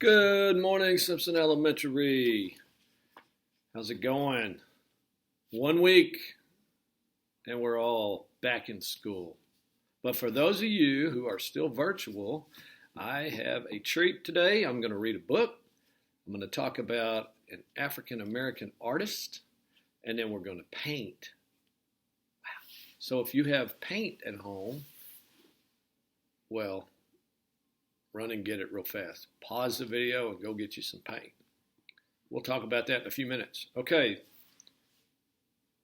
Good morning, Simpson Elementary. How's it going? 1 week and we're all back in school. But for those of you who are still virtual, I have a treat today. I'm going to read a book. I'm going to talk about an African American artist, and then we're going to paint. Wow. So if you have paint at home, well, run and get it real fast. Pause the video and go get you some paint. We'll talk about that in a few minutes. Okay.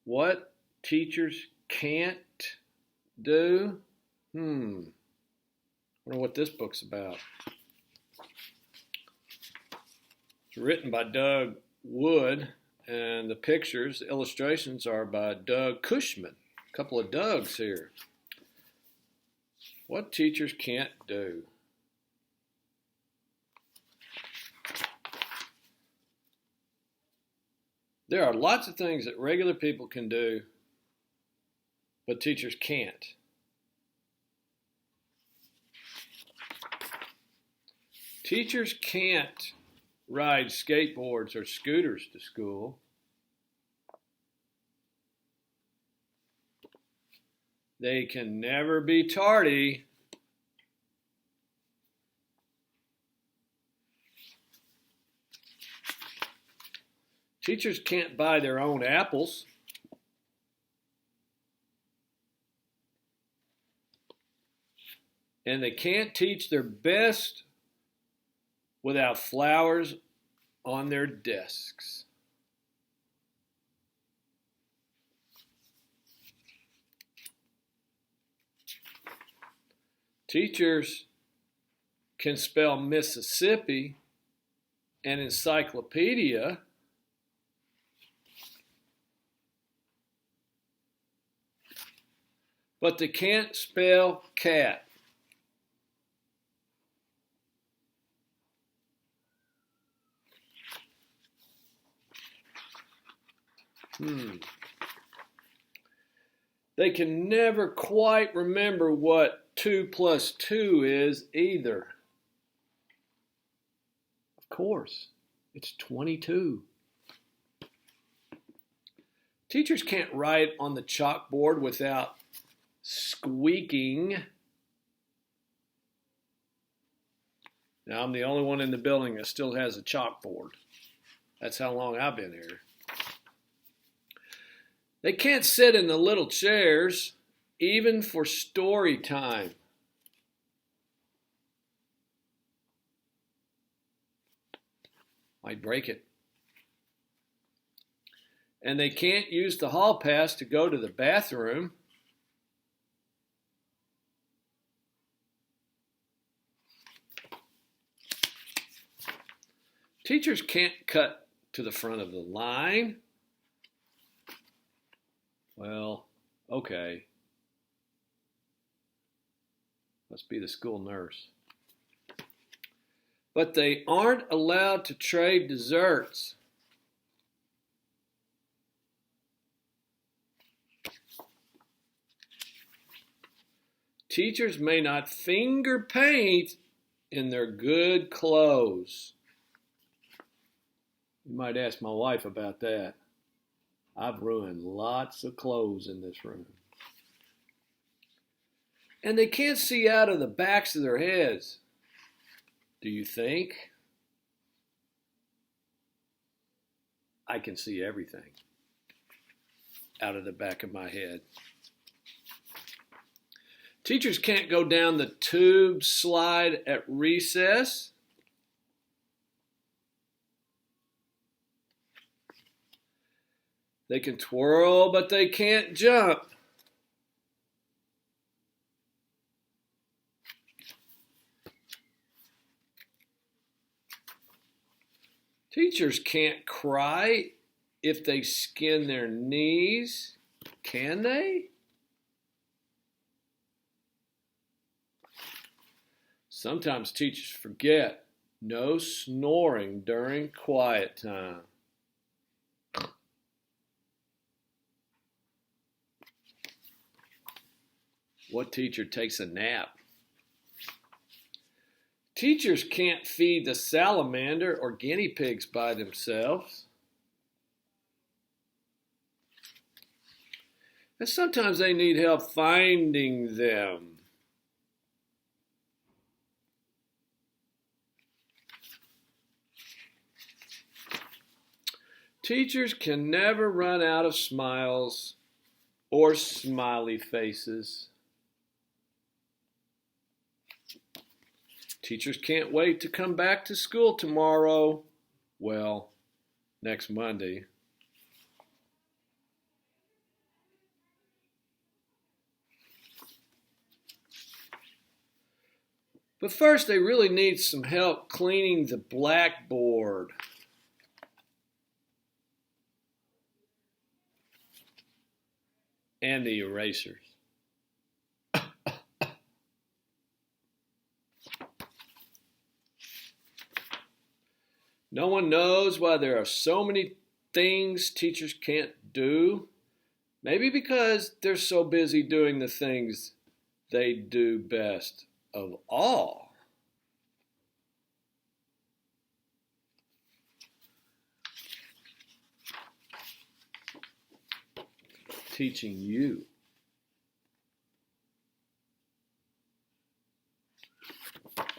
What teachers can't do? I wonder what this book's about. It's written by Doug Wood, and the pictures, the illustrations are by Doug Cushman. A couple of Dougs here. What teachers can't do? There are lots of things that regular people can do, but teachers can't. Teachers can't ride skateboards or scooters to school. They can never be tardy. Teachers can't buy their own apples. And they can't teach their best without flowers on their desks. Teachers can spell Mississippi and encyclopedia, but they can't spell cat. They can never quite remember what 2 plus 2 is either. Of course, it's 22. Teachers can't write on the chalkboard without squeaking. Now, I'm the only one in the building that still has a chalkboard. That's how long I've been here. They can't sit in the little chairs, even for story time. Might break it. And they can't use the hall pass to go to the bathroom. Teachers can't cut to the front of the line. Well, okay. Must be the school nurse. But they aren't allowed to trade desserts. Teachers may not finger paint in their good clothes. You might ask my wife about that. I've ruined lots of clothes in this room. And they can't see out of the backs of their heads. Do you think? I can see everything out of the back of my head. Teachers can't go down the tube slide at recess. They can twirl, but they can't jump. Teachers can't cry if they skin their knees. Can they? Sometimes teachers forget no snoring during quiet time. What teacher takes a nap? Teachers can't feed the salamander or guinea pigs by themselves. And sometimes they need help finding them. Teachers can never run out of smiles or smiley faces. Teachers can't wait to come back to school tomorrow. Well, next Monday. But first, they really need some help cleaning the blackboard. And the erasers. No one knows why there are so many things teachers can't do. Maybe because they're so busy doing the things they do best of all. Teaching you.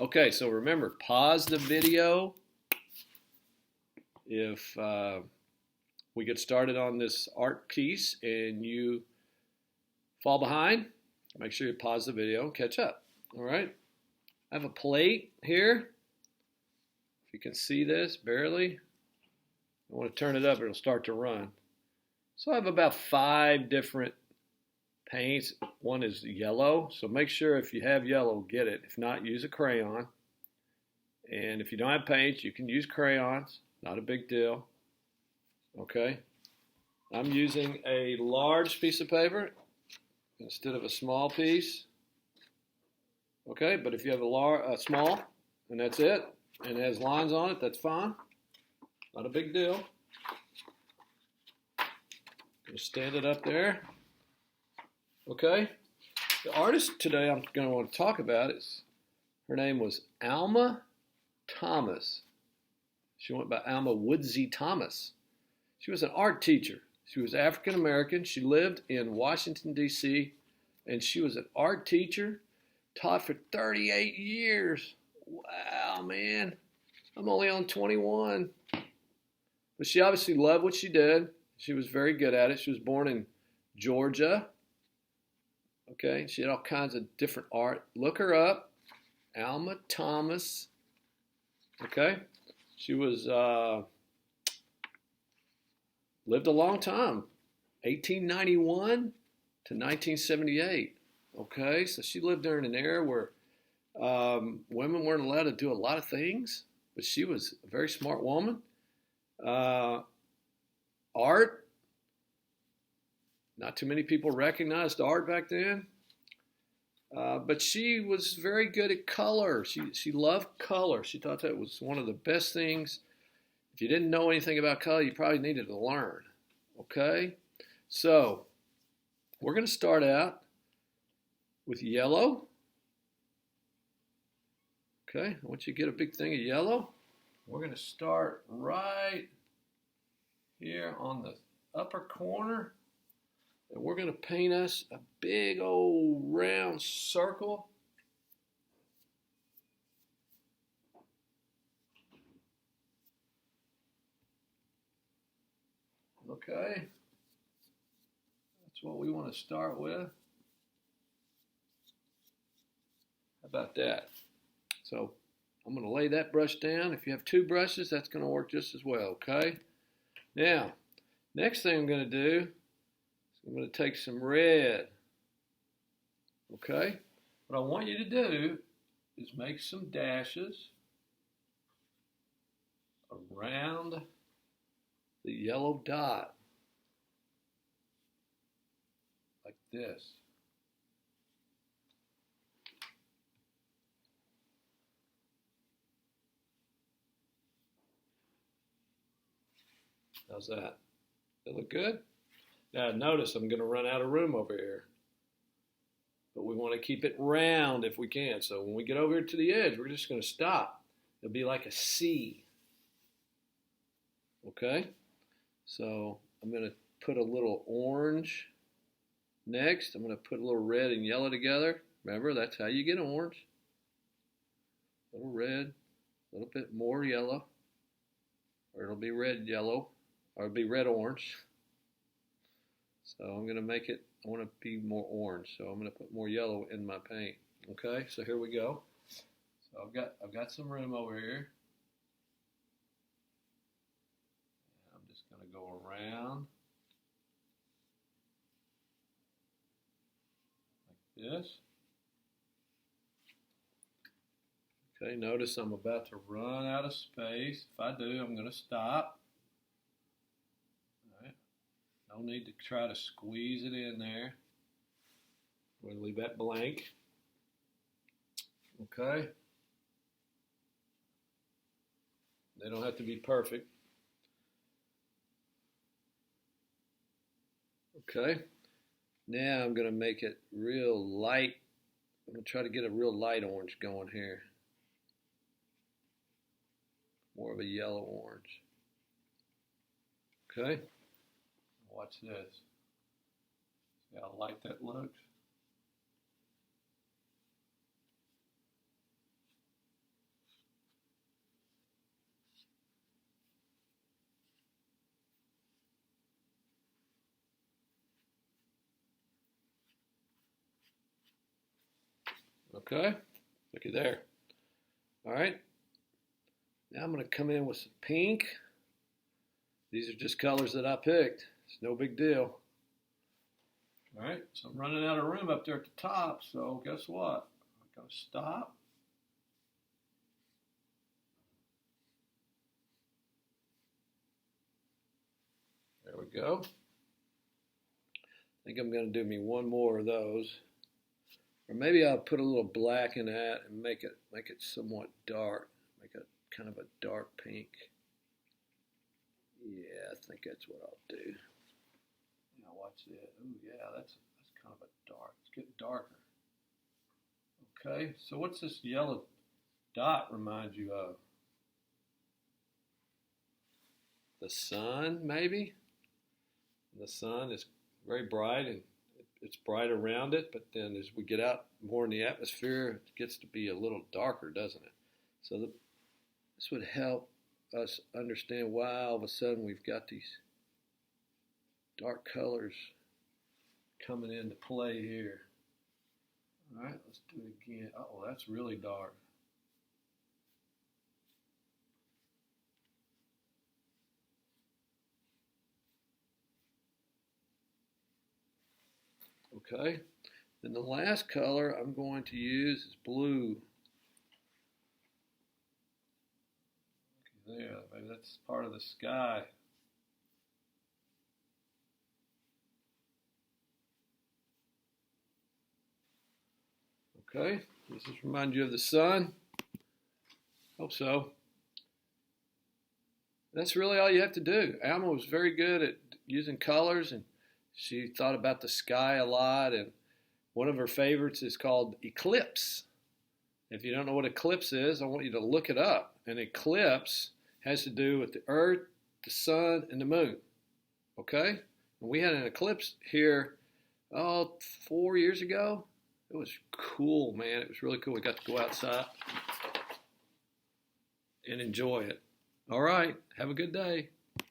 Okay, so remember, pause the video if we get started on this art piece and you fall behind. Make sure you pause the video and catch up. All right, I have a plate here. If you can see this, barely. I want to turn it up, it'll start to run. So I have about 5 different paints. One is yellow, so make sure if you have yellow, get it. If not, use a crayon. And if you don't have paints, you can use crayons. Not a big deal. Okay. I'm using a large piece of paper instead of a small piece. Okay, but if you have a small, and that's it, and it has lines on it, that's fine. Not a big deal. Just stand it up there. Okay. The artist today I'm going to want to talk about her name was Alma Thomas. She went by Alma Woodsy Thomas. She was an art teacher. She was African American. She lived in Washington, D.C., and she was an art teacher, taught for 38 years. Wow, man. I'm only on 21. But she obviously loved what she did. She was very good at it. She was born in Georgia. Okay, she had all kinds of different art. Look her up, Alma Thomas. Okay, she was lived a long time, 1891 to 1978. Okay, so she lived during an era where women weren't allowed to do a lot of things, but she was a very smart woman. Art. Not too many people recognized art back then. But she was very good at color. She loved color. She thought that was one of the best things. If you didn't know anything about color, you probably needed to learn. Okay? So, we're going to start out with yellow. Okay? I want you to get a big thing of yellow. We're going to start right here on the upper corner. And we're going to paint us a big old round circle. Okay. That's what we want to start with. How about that? So I'm going to lay that brush down. If you have 2 brushes, that's going to work just as well, okay? Now, next thing I'm going to do, I'm going to take some red. Okay? What I want you to do is make some dashes around the yellow dot. Like this. How's that? That look good? Now notice I'm going to run out of room over here. but we want to keep it round if we can. So when we get over to the edge, we're just going to stop. It'll be like a C. Okay? So I'm going to put a little orange next. I'm going to put a little red and yellow together. Remember, that's how you get orange. A little red, a little bit more yellow, or it'll be red yellow, or it'll be red orange. So I'm going to make it, I want to be more orange, so I'm going to put more yellow in my paint. Okay, so here we go. So I've got some room over here. I'm just going to go around like this. Okay, notice I'm about to run out of space. If I do, I'm going to stop. All right. No need to try to squeeze it in there. We're going to leave that blank. Okay. They don't have to be perfect. Okay. Now I'm going to make it real light. I'm going to try to get a real light orange going here. More of a yellow orange. Okay. Watch this. See how light that looks? Okay. Looky there. All right. Now I'm going to come in with some pink. These are just colors that I picked. It's no big deal. All right, so I'm running out of room up there at the top, so guess what? I'm going to stop. There we go. I think I'm going to do me one more of those. Or maybe I'll put a little black in that and make it somewhat dark. Make it kind of a dark pink. Yeah, I think that's what I'll do. Now watch that. Oh yeah, that's kind of a dark. It's getting darker. Okay, so what's this yellow dot remind you of? The sun, maybe? The sun is very bright and it's bright around it, but then as we get out more in the atmosphere, it gets to be a little darker, doesn't it? So this would help us understand why all of a sudden we've got these dark colors coming into play here. All right, let's do it again. Oh, that's really dark. Okay, then the last color I'm going to use is blue. Okay, there, maybe that's part of the sky. Okay, does this remind you of the sun? Hope so. That's really all you have to do. Alma was very good at using colors, and she thought about the sky a lot, and one of her favorites is called eclipse. If you don't know what eclipse is, I want you to look it up. An eclipse has to do with the earth, the sun, and the moon. Okay? And we had an eclipse here, 4 years ago. It was cool, man. It was really cool. We got to go outside and enjoy it. All right. Have a good day.